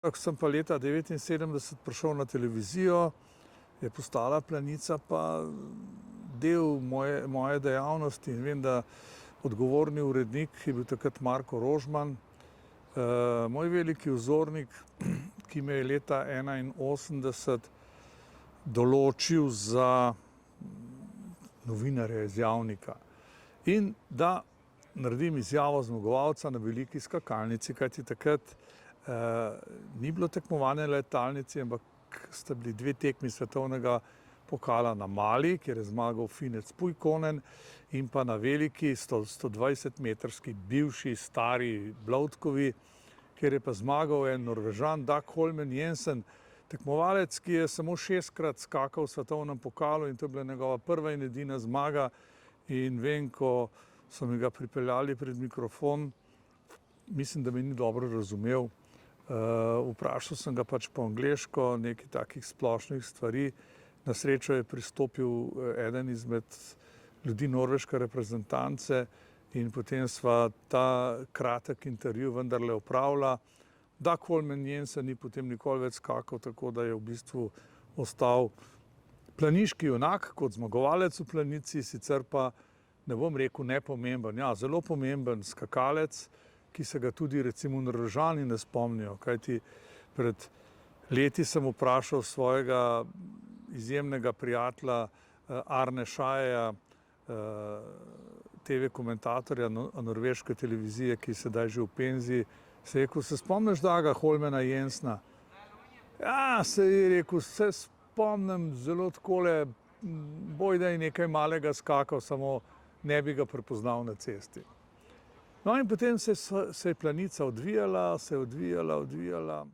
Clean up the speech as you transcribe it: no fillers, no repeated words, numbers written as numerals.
Ko sem pa leta 1979 prišel na televizijo, je postala Planica pa del moje dejavnosti in vem, da odgovorni urednik je bil takrat Marko Rožman, moj veliki vzornik, ki me je leta 1981 določil za novinarja iz Javnika in da naredim izjavo zmagovalca na veliki skakalnici, kajti takrat ni bilo tekmovanja na letalnici, ampak sta bili dve tekmi svetovnega pokala na Mali, kjer je zmagal Finec Puikkonen, in pa na veliki 120-metrski bivši stari Bloudkovi, kjer je pa zmagal en Norvežan, Dag Holmen Jensen, tekmovalec, ki je samo 6-krat skakal v svetovnem pokalu in to je bila njegova prva in edina zmaga. In vem, ko so mi ga pripeljali pred mikrofon, mislim, da me ni dobro razumel. Vprašal sem ga pač po angleško, nekaj takih splošnih stvari. Na srečo je pristopil eden izmed ljudi norveške reprezentance in potem sva ta kratek intervju vendarle opravila. Dag Holmen Jensen ni potem nikoli več skakal, tako da je v bistvu ostal planiški junak kot zmagovalec v Planici, sicer pa ne bom rekel nepomemben, ja, zelo pomemben skakalec, ki se ga tudi recimo Norvežani ne spomnijo, kajti pred leti sem vprašal svojega izjemnega prijatelja Arne Scheia, TV komentatorja norveške televizije, ki je sedaj že v penziji, se je rekel, se spomniš Daga Holmena Jensena? Ja, se je rekel, se spomnim zelo takole, bojda je nekaj malega skakal, samo ne bi ga prepoznal na cesti. No in potem se je Planica odvijala, odvijala.